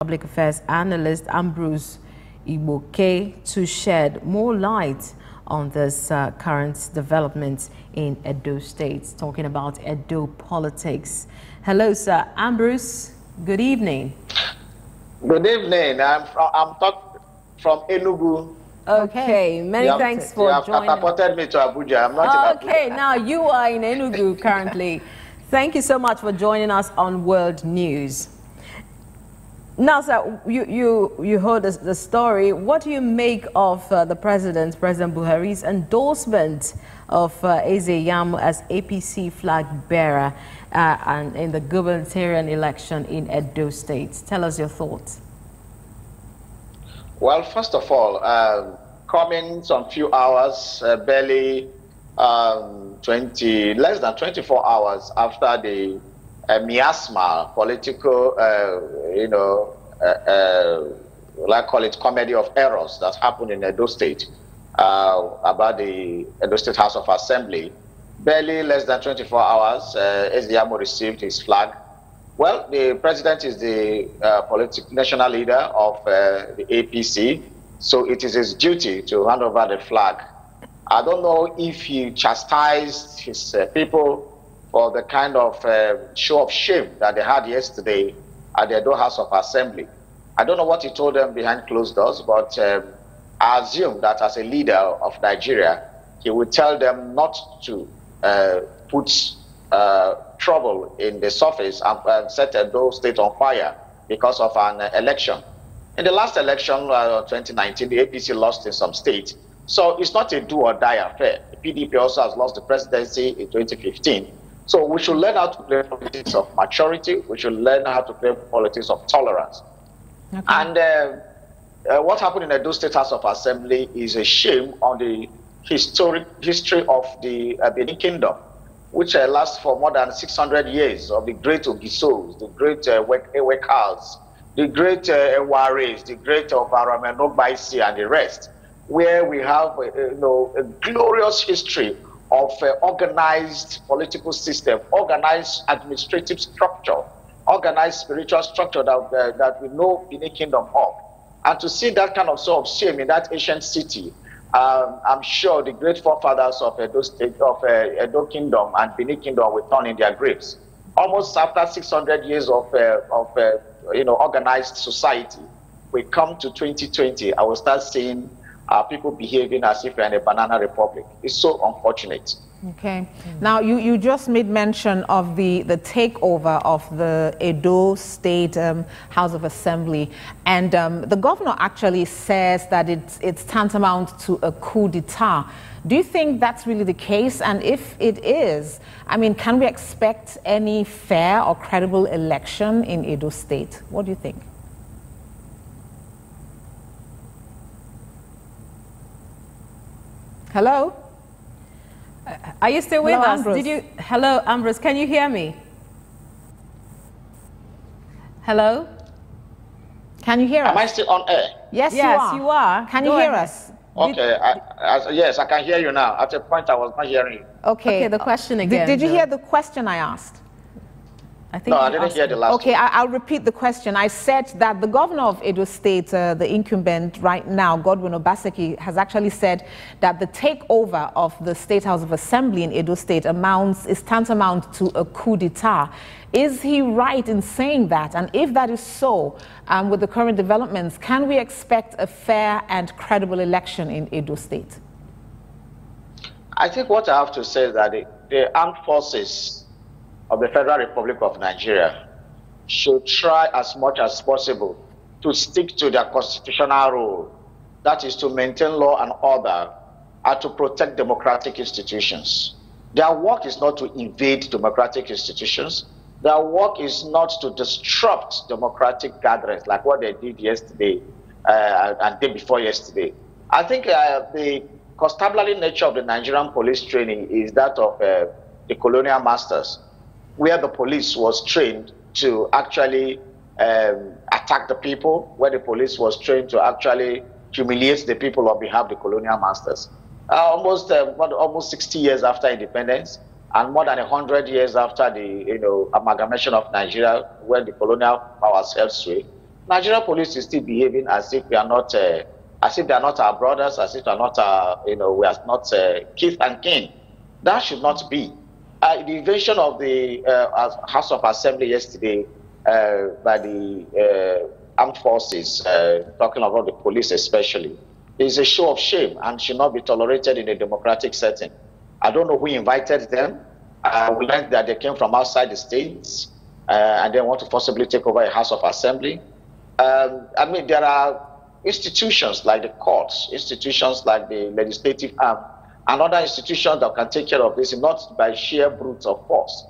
Public Affairs analyst Ambrose Igboke to shed more light on this current development in Edo State, talking about Edo politics. Hello, sir. Ambrose, good evening. Good evening. I'm talking from Enugu. Okay, many thanks for joining. You have appointed me to Abuja. I'm not in Abuja. Okay, now you are in Enugu currently. Thank you so much for joining us on World News. Now, sir, you heard the story. What do you make of President Buhari's endorsement of Ize-Iyamu as APC flag bearer and in the gubernatorial election in Edo State? Tell us your thoughts. Well, first of all, coming some few hours, barely less than 24 hours after the miasma political, I call it comedy of errors that happened in Edo State about the Edo State House of Assembly. Barely less than 24 hours, Ize-Iyamu received his flag. Well, the president is the political national leader of the APC, so it is his duty to hand over the flag. I don't know if he chastised his people for the kind of show of shame that they had yesterday at the Edo House of Assembly. I don't know what he told them behind closed doors, but I assume that as a leader of Nigeria, he would tell them not to put trouble in the surface and set Edo State on fire because of an election. In the last election, 2019, the APC lost in some states. So it's not a do or die affair. The PDP also has lost the presidency in 2015. So we should learn how to play politics of maturity. We should learn how to play politics of tolerance. Okay. And what happened in the Edo State House of Assembly is a shame on the history of the Benin Kingdom, which lasts for more than 600 years, of the great Ogisos, the great Ewekals, the great Buharis, the great Baisi, and the rest, where we have a glorious history of organized political system, organized administrative structure, organized spiritual structure that we know Benin Kingdom of. And to see that kind of sort of shame in that ancient city, I'm sure the great forefathers of Edo State, of Edo Kingdom and Benin Kingdom will turn in their graves. Almost after 600 years of organized society, we come to 2020, I will start seeing people behaving as if we're in a banana republic. It's so unfortunate. Okay. Now, you just made mention of the takeover of the Edo State House of Assembly. And the governor actually says that it's tantamount to a coup d'etat. Do you think that's really the case? And if it is, I mean, can we expect any fair or credible election in Edo State? What do you think? Hello? Are you still with us? Ambrose. Hello, Ambrose, can you hear me? Hello? Can you hear us? Am I still on air? Yes, you are. Can you hear us? Okay, yes, I can hear you now. At a point, I was not hearing you. Okay, the question again. Did you hear the question I asked? I think no, I didn't hear the last one. Okay, I'll repeat the question. I said that the governor of Edo State, the incumbent right now, Godwin Obaseki, has actually said that the takeover of the State House of Assembly in Edo State is tantamount to a coup d'etat. Is he right in saying that? And if that is so, with the current developments, can we expect a fair and credible election in Edo State? I think what I have to say is that the armed forces of the Federal Republic of Nigeria should try as much as possible to stick to their constitutional role, that is to maintain law and order and to protect democratic institutions. Their work is not to invade democratic institutions. Their work is not to disrupt democratic gatherings like what they did yesterday and day before yesterday. I think the constabulary nature of the Nigerian police training is that of the colonial masters, where the police was trained to actually attack the people, where the police was trained to actually humiliate the people on behalf of the colonial masters. Almost 60 years after independence, and more than 100 years after the amalgamation of Nigeria, where the colonial powers held sway, Nigerian police is still behaving as if we are not, as if they are not our brothers, as if they are not our, we are not kith and kin. That should not be. The invasion of the House of Assembly yesterday by the armed forces, talking about the police especially, is a show of shame and should not be tolerated in a democratic setting. I don't know who invited them. We learned that they came from outside the states and they want to forcibly take over a House of Assembly. I mean, there are institutions like the courts, institutions like the legislative arm, and other institutions that can take care of this, not by sheer brute of force.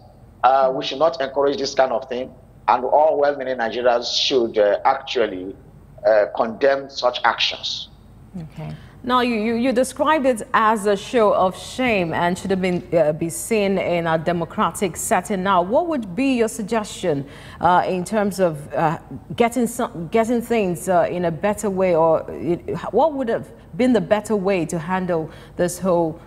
We should not encourage this kind of thing, and all well-meaning Nigerians should actually condemn such actions. Okay. Now, you described it as a show of shame and should have been be seen in a democratic setting. Now, what would be your suggestion in terms of getting things in a better way, or what would have been the better way to handle this whole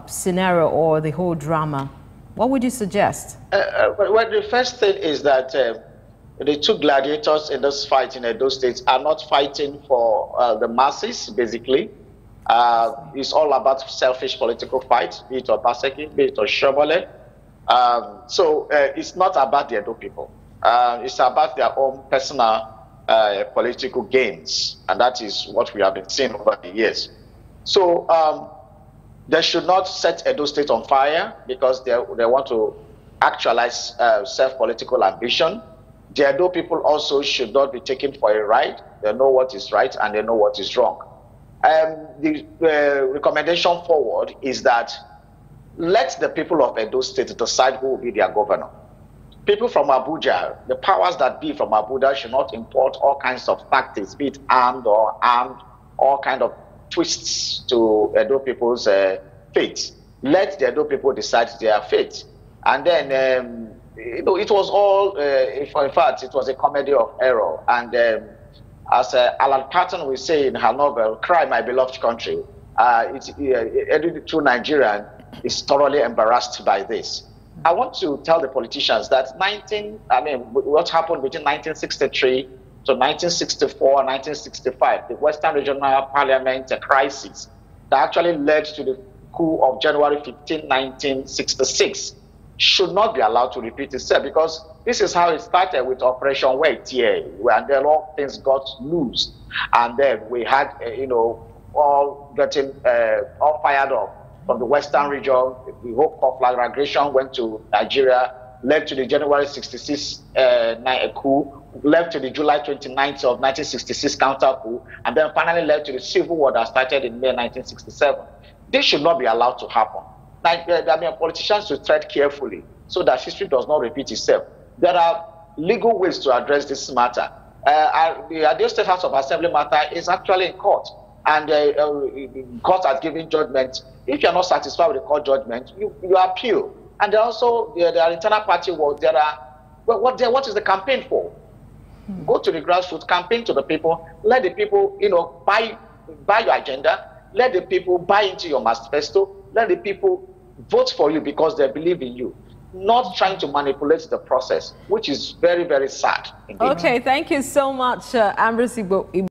scenario or the whole drama? What would you suggest? Well, the first thing is that the two gladiators in this fight in Edo State are not fighting for the masses, basically. It's all about selfish political fight, be it Obaseki, be it Shobole. So it's not about the Edo people. It's about their own personal political gains, and that is what we have been seeing over the years. So they should not set Edo State on fire because they want to actualize self-political ambition. The Edo people also should not be taken for a ride. They know what is right and they know what is wrong. The recommendation forward is that let the people of Edo State decide who will be their governor. People from Abuja, the powers that be from Abuja should not import all kinds of tactics, be it armed or armed, all kinds of twists to Edo people's fate. Let the Edo people decide their fate. And then, it was all, in fact, it was a comedy of error. And as Alan Patton will say in her novel, Cry, My Beloved Country, every true Nigerian is thoroughly embarrassed by this. I want to tell the politicians that what happened between 1963 to 1964, 1965, the Western Regional Parliament crisis that actually led to the coup of January 15, 1966, should not be allowed to repeat itself, because this is how it started with Operation Wait here, and then all things got loose, and then we had, all getting all fired up from the Western region. The whole conflagration went to Nigeria, led to the January 66 coup, led to the July 29th of 1966 counter coup, and then finally led to the civil war that started in May 1967. This should not be allowed to happen. Politicians should tread carefully so that history does not repeat itself. There are legal ways to address this matter. The Edo State House of Assembly matter is actually in court, and court has given judgment. If you are not satisfied with the court judgment, you appeal. And there are internal party wars. What is the campaign for? Go to the grassroots, campaign to the people, let the people, buy your agenda, let the people buy into your manifesto, let the people vote for you because they believe in you, not trying to manipulate the process, which is very, very sad. Indeed. Okay, thank you so much, Ambrose Igboke.